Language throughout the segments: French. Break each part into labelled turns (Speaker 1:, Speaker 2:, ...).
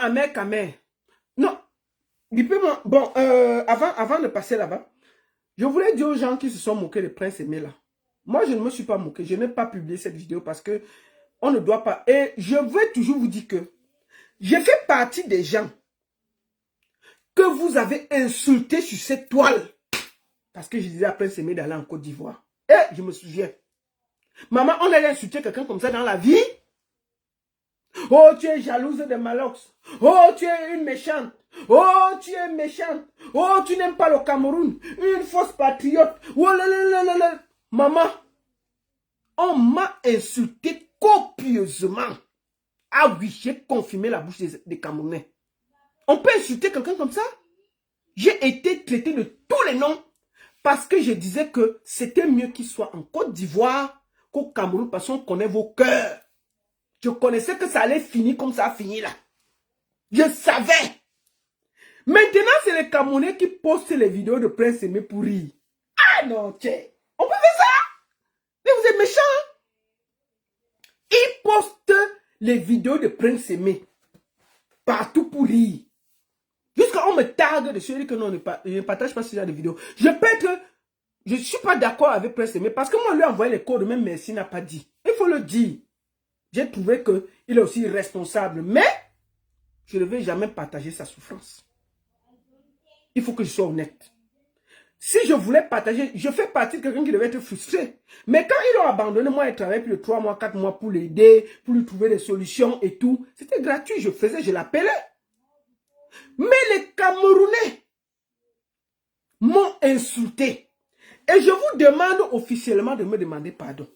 Speaker 1: Amer Kamer. Non. Bon, avant de passer là-bas, je voulais dire aux gens qui se sont moqués de Prince Aimé là. Moi, je ne me suis pas moqué. Je n'ai pas publié cette vidéo parce que on ne doit pas. Et je veux toujours vous dire que je fais partie des gens que vous avez insultés sur cette toile. Parce que je disais à Prince Aimé d'aller en Côte d'Ivoire. Et je me souviens. Maman, on allait insulter quelqu'un comme ça dans la vie. Oh, tu es jalouse de Malox. Oh, tu es une méchante. Oh, tu es méchante. Oh, tu n'aimes pas le Cameroun. Une fausse patriote. Oh, maman, on m'a insulté copieusement. Ah oui, j'ai confirmé la bouche des Camerounais. On peut insulter quelqu'un comme ça? J'ai été traité de tous les noms parce que je disais que c'était mieux qu'il soit en Côte d'Ivoire qu'au Cameroun parce qu'on connaît vos cœurs. Je connaissais que ça allait finir comme ça a fini là. Je savais. Maintenant, c'est les Camerounais qui postent les vidéos de Prince Aimé pour rire. Ah non, tiens. On peut faire ça? Mais vous êtes méchants. Ils postent les vidéos de Prince Aimé partout pour rire. Jusqu'à on me targue de celui que non, je ne partage pas ce genre de vidéos. Je ne suis pas d'accord avec Prince Aimé parce que moi, lui envoyer les codes, même merci n'a pas dit. Il faut le dire. J'ai trouvé qu'il est aussi responsable, mais je ne vais jamais partager sa souffrance. Il faut que je sois honnête. Si je voulais partager, je fais partie de quelqu'un qui devait être frustré. Mais quand ils l'ont abandonné, moi, il travaillait plus de 3 mois, 4 mois pour l'aider, pour lui trouver des solutions et tout. C'était gratuit, je l'appelais. Mais les Camerounais m'ont insulté. Et je vous demande officiellement de me demander pardon.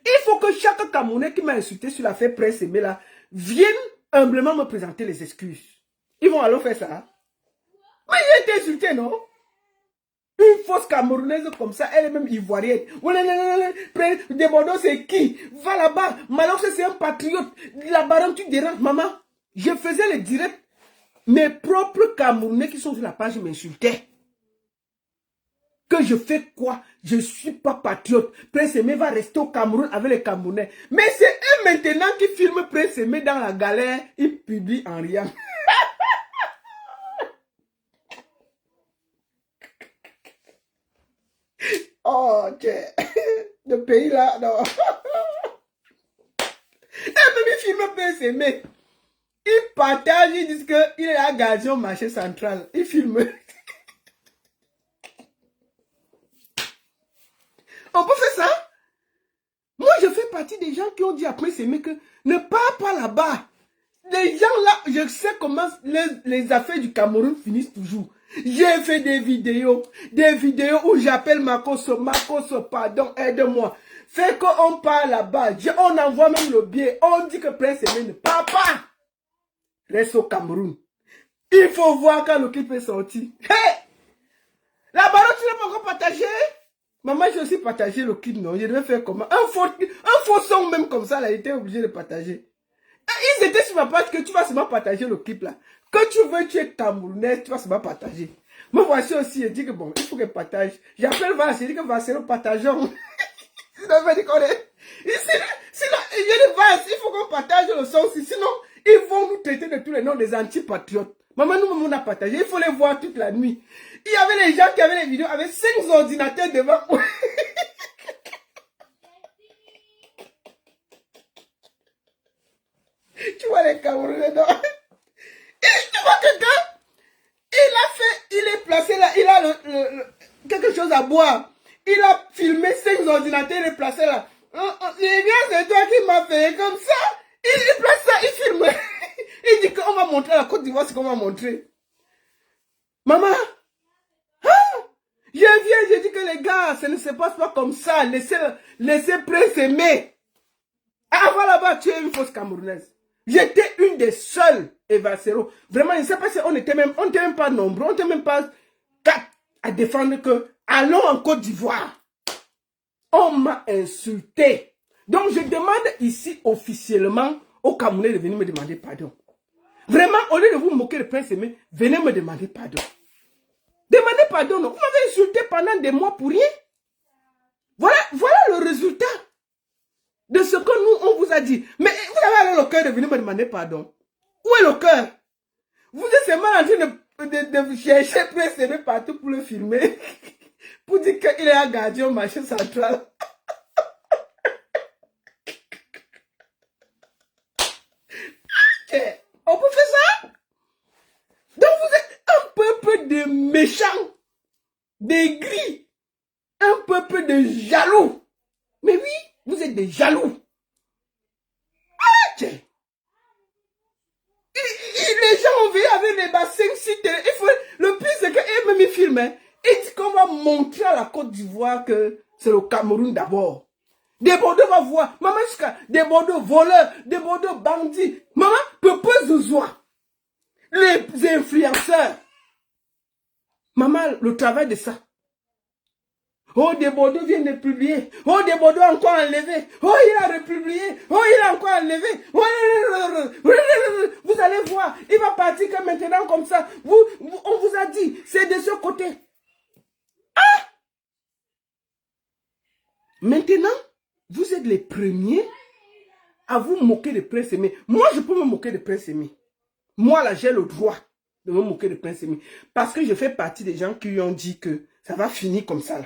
Speaker 1: Il faut que chaque Camerounais qui m'a insulté sur l'affaire Prince Aimé là vienne humblement me présenter les excuses. Ils vont alors faire ça. Mais j'ai été insulté, non? Une fausse Camerounaise comme ça, elle est même ivoirienne. De Bordeaux, c'est qui? Va là-bas. Malheur, c'est un patriote. La baronne, tu déranges, maman. Je faisais le direct. Mes propres Camerounais qui sont sur la page m'insultaient. Que je fais quoi? Je ne suis pas patriote. Prince Aimé va rester au Cameroun avec les Camerounais. Mais c'est eux maintenant qui filment Prince Aimé dans la galère. Ils publient en riant. Oh, tiens. Le pays là, non. Et même ils filment Prince Aimé. Ils partagent, ils disent qu'il est à gagner au marché central. Ils filment. On peut faire ça? Moi, je fais partie des gens qui ont dit après Prince Aimé que ne pars pas là-bas. Les gens là, je sais comment les affaires du Cameroun finissent toujours. J'ai fait des vidéos où j'appelle Makoso, pardon, aide-moi. Fait qu'on part là-bas, on envoie même le billet, on dit que Prince Aimé ne part pas. Reste au Cameroun. Il faut voir quand le clip est sorti. Hey! La baronne, tu n'as pas encore partagé? Maman, j'ai aussi partagé le clip, non? Je devais faire comment? Un faux son même comme ça, elle a été obligé de partager. Ils étaient sur ma page que tu vas seulement partager le clip là. Que tu veux, tu es Camerounais, tu vas seulement partager. Me voici aussi, je dis que bon, il faut qu'elle partage. J'appelle Vas, je dis que Vas, partageons. Sinon, il va déconner. Sinon, il y a des Vas, il faut qu'on partage le son aussi. Sinon, ils vont nous traiter de tous les noms des antipatriotes. Maman, nous, on a partagé. Il faut les voir toute la nuit. Il y avait les gens qui avaient les vidéos avec 5 ordinateurs devant. Tu vois les Camerounais, non? Tu vois quelqu'un? Il est placé là, il a quelque chose à boire. Il a filmé 5 ordinateurs, il est placé là. C'est bien, c'est toi qui m'as fait comme ça. Il place ça, il filme. Il dit qu'on va montrer à la Côte d'Ivoire ce qu'on va montrer. Maman, je viens, je dis que les gars, ça ne se passe pas comme ça. Laissez Prince Aimé. Avant là-bas, tu es une fausse Camerounaise. J'étais une des seules Evacero. Vraiment, je ne sais pas si on n'était même pas nombreux, on n'était même pas 4 à défendre que allons en Côte d'Ivoire. On m'a insulté. Donc, je demande ici officiellement aux Camerounais de venir me demander pardon. Vraiment, au lieu de vous moquer de Prince Aimé, venez me demander pardon. Demandez pardon, non. Vous m'avez insulté pendant des mois pour rien. Voilà le résultat de ce que nous, on vous a dit. Mais vous avez alors le cœur de venir me demander pardon. Où le cœur. Vous êtes seulement en train de chercher Prince Aimé partout pour le filmer. Pour dire qu'il est un gardien au marché central. On peut faire ça? Donc vous êtes un peuple de méchants, d'aigris, un peuple de jaloux. Mais oui, vous êtes des jaloux. Les gens ont vu avec les bassins sites. Le pire, c'est qu'eux-mêmes ils filment. Hein. Ils disent qu'on va montrer à la Côte d'Ivoire que c'est le Cameroun d'abord. Des Bordeaux va voir. Maman, jusqu'à des Bordeaux voleurs, des Bordeaux bandits. Maman, peupeuse de joie. Les influenceurs. Maman, le travail de ça. Oh, des Bordeaux viennent de publier. Oh, des Bordeaux encore enlevé. Oh, il a republié. Oh, il a encore enlevé. Oh, vous allez voir. Il va partir que maintenant comme ça. On vous a dit, c'est de ce côté. Ah! Maintenant, vous êtes les premiers à vous moquer de Prince Aimé. Moi, je peux me moquer de Prince Aimé. Moi, là, j'ai le droit de me moquer de Prince Aimé. Parce que je fais partie des gens qui lui ont dit que ça va finir comme ça, là.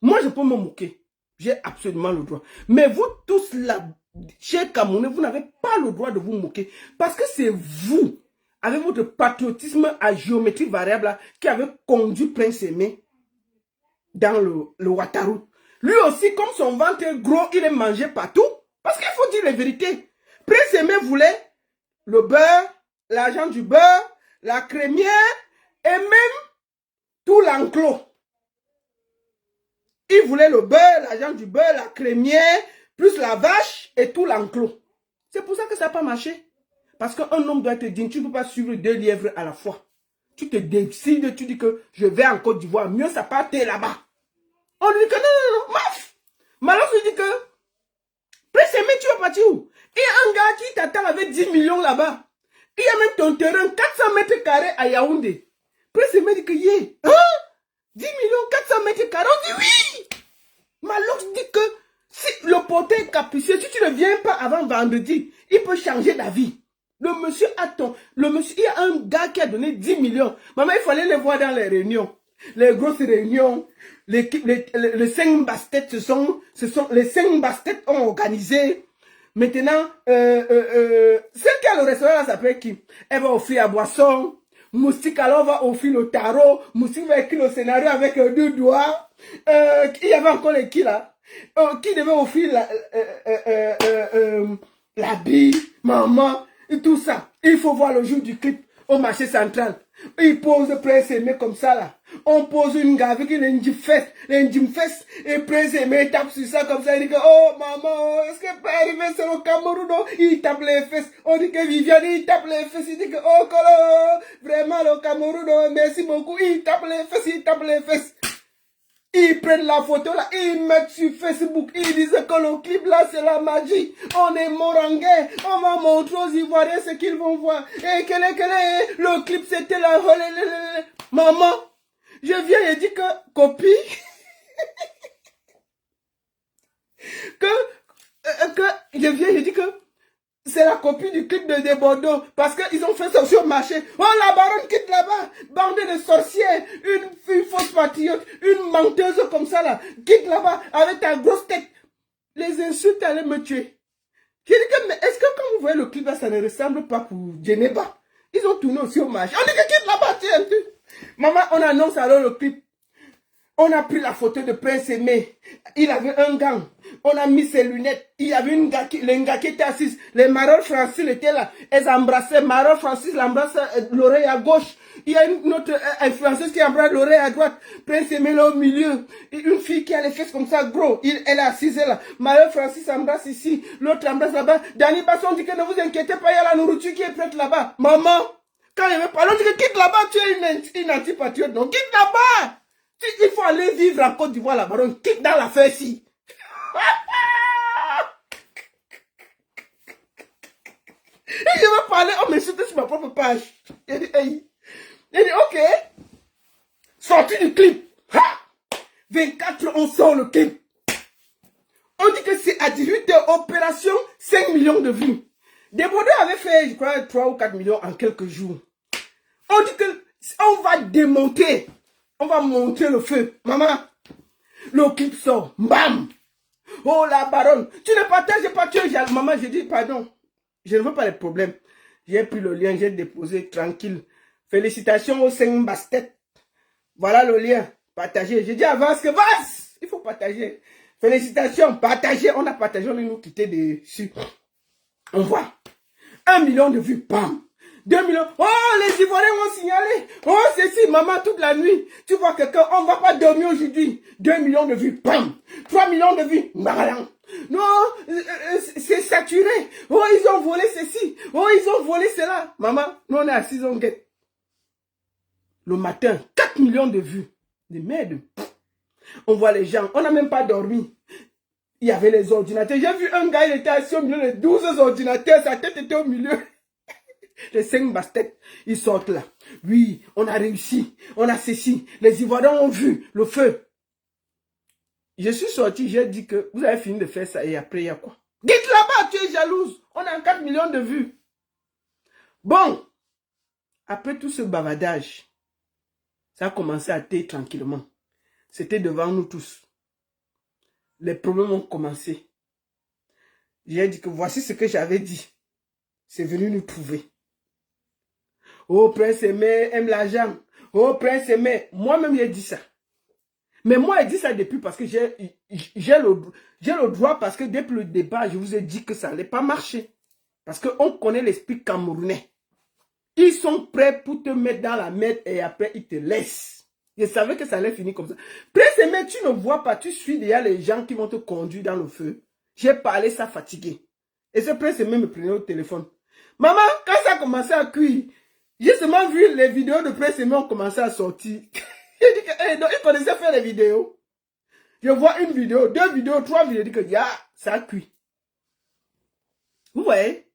Speaker 1: Moi, je peux me moquer. J'ai absolument le droit. Mais vous tous là, chers Camerounais, vous n'avez pas le droit de vous moquer. Parce que c'est vous, avec votre patriotisme à géométrie variable, là, qui avez conduit Prince Aimé dans le Ouattara. Lui aussi, comme son ventre est gros, il est mangé partout. Parce qu'il faut dire la vérité. Prince Aimé voulait le beurre, l'argent du beurre, la crémière et même tout l'enclos. Il voulait le beurre, l'argent du beurre, la crémière, plus la vache et tout l'enclos. C'est pour ça que ça n'a pas marché. Parce qu'un homme doit être digne. Tu ne peux pas suivre 2 lièvres à la fois. Tu te décides, tu dis que je vais en Côte d'Ivoire. Mieux ça partait là-bas. On lui dit que non, maf. Malheureusement, lui dit que Prince Aimé, tu vas partir où? Il y a un gars qui t'attend avec 10 millions là-bas. Il y a même ton terrain, 400 mètres carrés à Yaoundé. Prince Aimé dit que yeah. Hein? 10 millions, 400 mètres carrés. On dit oui. Malox dit que si le porteur est capricieux, si tu ne viens pas avant vendredi, il peut changer d'avis. Le monsieur attend. Il y a un gars qui a donné 10 millions. Maman, il fallait les voir dans les réunions. Les grosses réunions. Les 5 basket, ce sont les 5 basket ont organisé. Maintenant, celle qui a le restaurant, là, s'appelle qui? Elle va offrir à boisson. Moustique, alors, va offrir le tarot. Moustique va écrire le scénario avec 2 doigts. Il y avait encore les qui là? Qui devait offrir la bille, maman, et tout ça. Il faut voir le jour du clip au marché central. Il pose Prince Aimé comme ça là. On pose une gars avec une fesse, et Prince Aimé tape sur ça comme ça. Il dit que, oh maman, est-ce que peut arriver sur le Cameroun? Il tape les fesses. On dit que Viviane, il tape les fesses. Il dit que, oh Kolo, vraiment le Cameroun, merci beaucoup. Il tape les fesses. Ils prennent la photo là, ils mettent sur Facebook, ils disent que le clip là c'est la magie. On est moranguais, on va montrer aux Ivoiriens ce qu'ils vont voir. Et le clip c'était la... Maman, je viens et dis que copie, je viens et dis que c'est la copie du clip de Bordeaux. Parce qu'ils ont fait ça sur le marché. Oh, la baronne quitte là-bas. Bande de sorcières. Une fausse patriote. Une menteuse comme ça là. Quitte là-bas avec ta grosse tête. Les insultes allaient me tuer. J'ai dit que, mais est-ce que quand vous voyez le clip là, ça ne ressemble pas pour Geneva? Ils ont tourné aussi au marché. On dit que quitte là-bas, tiens. Maman, on annonce alors le clip. On a pris la photo de Prince Aimé. Il avait un gant. On a mis ses lunettes. Il y avait un gars qui était assis. Les Marol Francis étaient là. Elles embrassaient. Marol Francis l'embrasse l'oreille à gauche. Il y a une autre influenceuse qui embrasse l'oreille à droite. Prince Aimé là au milieu. Une fille qui a les fesses comme ça, gros. Elle est assise là. Marol Francis embrasse ici. L'autre embrasse là-bas. Danny Basson dit que ne vous inquiétez pas, il y a la nourriture qui est prête là-bas. Maman, quand il me parle, on dit que quitte là-bas, tu es une antipatriote. Non, quitte là-bas. Il faut aller vivre en Côte d'Ivoire, la baronne. Quitte dans l'affaire ici. Et je vais parler, on m'insulte sur ma propre page. Il dit, hey. Il dit, ok. Sorti du clip. Ha! 24 heures, on sort le clip. On dit que c'est à 18 heures, opération 5 millions de vues. Desbaudins avait fait, je crois, 3 ou 4 millions en quelques jours. On dit que on va démonter. On va monter le feu. Maman, le clip sort. Bam! Oh la baronne, tu ne partages pas, tu es jaloux. Maman, j'ai dit pardon. Je ne veux pas les problèmes. J'ai pris le lien, j'ai déposé tranquille. Félicitations aux 5 basket. Voilà le lien. Partagez. J'ai dit avance que vas. Il faut partager. Félicitations. Partagez. On a partagé, on est nous quitté dessus. On voit. 1 million de vues. Bam. 2 millions. Oh, les Ivoiriens vont signaler. Oh, ceci, maman, toute la nuit. Tu vois quelqu'un, on ne va pas dormir aujourd'hui. 2 millions de vues. Bam. 3 millions de vues. Bam. Non, c'est saturé. Oh, ils ont volé ceci. Oh, ils ont volé cela. Maman, nous on est assis, on guette. Le matin, 4 millions de vues. De merde. On voit les gens. On n'a même pas dormi. Il y avait les ordinateurs. J'ai vu un gars, il était assis au milieu de 12 ordinateurs. Sa tête était au milieu. Les 5 baskets, ils sortent là. Oui, on a réussi. On a ceci. Les Ivoiriens ont vu le feu. Je suis sorti, j'ai dit que vous avez fini de faire ça et après il y a quoi? Dites là-bas, tu es jalouse. On a 4 millions de vues. Bon, après tout ce bavardage, ça a commencé à taire tranquillement. C'était devant nous tous. Les problèmes ont commencé. J'ai dit que voici ce que j'avais dit. C'est venu nous trouver. Oh, Prince Aimé aime l'argent. Oh, Prince Aimé. Moi-même, j'ai dit ça. Mais moi, j'ai dit ça depuis parce que j'ai le droit, parce que depuis le départ, je vous ai dit que ça n'allait pas marcher. Parce qu'on connaît l'esprit camerounais. Ils sont prêts pour te mettre dans la merde et après, ils te laissent. Je savais que ça allait finir comme ça. Prince Aimé, tu ne vois pas, tu suis déjà les gens qui vont te conduire dans le feu. J'ai parlé ça fatigué. Et ce Prince Aimé me prenait au téléphone. Maman, quand ça a commencé à cuire, j'ai seulement vu les vidéos de Prince Aimé ont commencé à sortir. J'ai dit que, donc, il connaissait faire les vidéos. Je vois une vidéo, 2 vidéos, 3 vidéos, je dis que, ça a cuit. Vous voyez?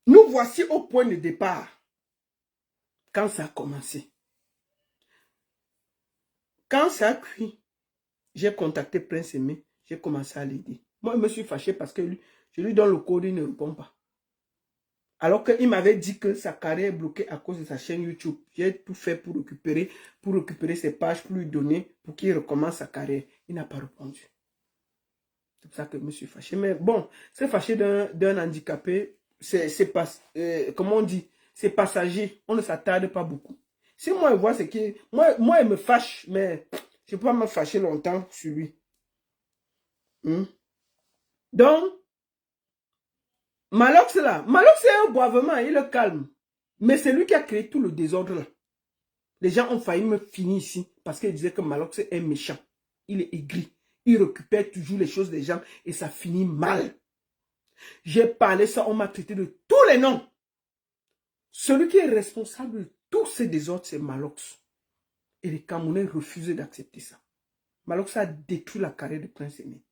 Speaker 1: Nous voici au point de départ. Quand ça a commencé. Quand ça a cuit, j'ai contacté Prince Aimé, j'ai commencé à l'aider. Moi, je me suis fâché parce que je lui donne le code, il ne répond pas. Alors qu'il m'avait dit que sa carrière est bloquée à cause de sa chaîne YouTube. J'ai tout fait pour récupérer ses pages, pour lui donner, pour qu'il recommence sa carrière. Il n'a pas répondu. C'est pour ça que je me suis fâché. Mais bon, c'est fâché d'un handicapé, c'est pas, comment on dit, c'est passager. On ne s'attarde pas beaucoup. Si moi, je vois ce qui... Moi, il me fâche, mais je ne peux pas me fâcher longtemps sur lui. Donc, Malox là, Malox c'est un boivement, il est calme. Mais c'est lui qui a créé tout le désordre là. Les gens ont failli me finir ici parce qu'ils disaient que Malox est méchant. Il est aigri. Il récupère toujours les choses des gens et ça finit mal. J'ai parlé ça, on m'a traité de tous les noms. Celui qui est responsable de tous ces désordres, c'est Malox. Et les Camerounais refusaient d'accepter ça. Malox a détruit la carrière de Prince Aimé.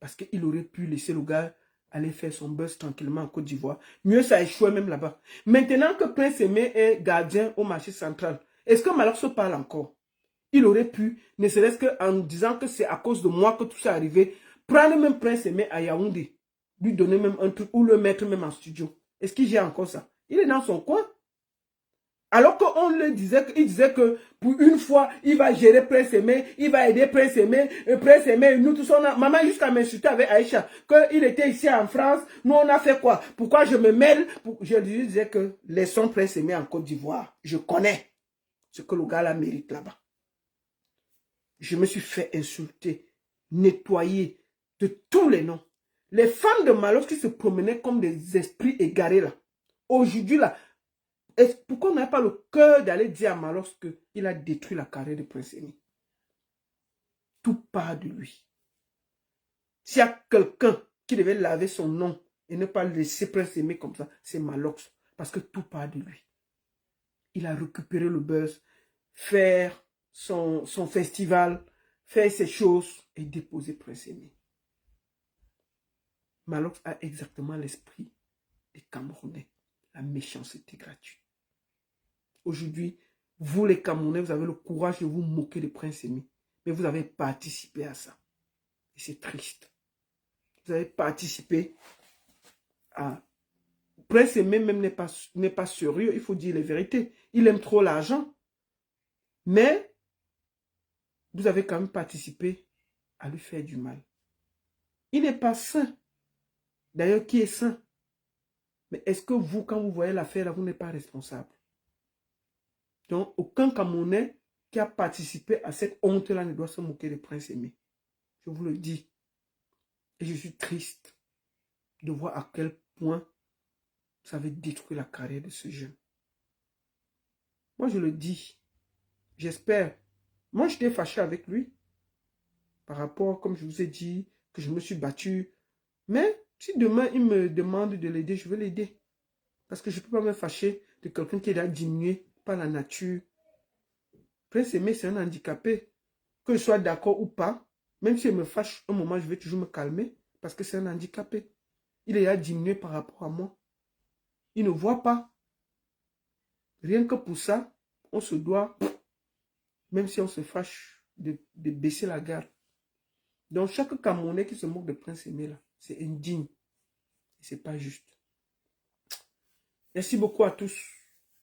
Speaker 1: Parce qu'il aurait pu laisser le gars aller faire son buzz tranquillement en Côte d'Ivoire. Mieux, ça a échoué même là-bas. Maintenant que Prince Aimé est gardien au marché central, est-ce que Malox se parle encore? Il aurait pu, ne serait-ce qu'en disant que c'est à cause de moi que tout ça est arrivé, prendre même Prince Aimé à Yaoundé, lui donner même un truc ou le mettre même en studio. Est-ce qu'il gère encore ça? Il est dans son coin. Alors qu'on le disait, il disait que pour une fois, il va gérer Prince Aimé, il va aider Prince Aimé, nous tous on a, maman jusqu'à m'insulter avec Aïcha, qu'il était ici en France, nous on a fait quoi? Pourquoi je me mêle? Je lui disais que laissons Prince Aimé en Côte d'Ivoire. Je connais ce que le gars là mérite là-bas. Je me suis fait insulter, nettoyer de tous les noms. Les femmes de Malox qui se promenaient comme des esprits égarés là. Aujourd'hui là, pourquoi on n'a pas le cœur d'aller dire à Malox qu'il a détruit la carrière de Prince Aimé? Tout part de lui. S'il y a quelqu'un qui devait laver son nom et ne pas laisser Prince Aimé comme ça, c'est Malox. Parce que tout part de lui. Il a récupéré le buzz, faire son festival, faire ses choses et déposer Prince Aimé. Malox a exactement l'esprit des Camerounais. La méchanceté gratuite. Aujourd'hui, vous les Camerounais, vous avez le courage de vous moquer de Prince Aimé. Mais vous avez participé à ça. Et c'est triste. Vous avez participé Ah, Prince Aimé même n'est pas sérieux, il faut dire les vérités. Il aime trop l'argent. Mais vous avez quand même participé à lui faire du mal. Il n'est pas sain. D'ailleurs, qui est sain? Mais est-ce que vous, quand vous voyez l'affaire là, vous n'êtes pas responsable? Donc, aucun Camerounais qui a participé à cette honte-là ne doit se moquer de Prince Aimé. Je vous le dis. Et je suis triste de voir à quel point ça avait détruit la carrière de ce jeune. Moi, je le dis. J'espère. Moi, j'étais fâché avec lui. Par rapport, comme je vous ai dit, que je me suis battu. Mais si demain, il me demande de l'aider, je vais l'aider. Parce que je ne peux pas me fâcher de quelqu'un qui est là diminué par la nature. Prince Aimé, c'est un handicapé. Que je sois d'accord ou pas, même si il me fâche un moment, je vais toujours me calmer. Parce que c'est un handicapé. Il est là diminué par rapport à moi. Il ne voit pas. Rien que pour ça, on se doit, même si on se fâche, de baisser la garde. Donc, chaque Camerounais qui se moque de Prince Aimé, là, c'est indigne. Et c'est pas juste. Merci beaucoup à tous.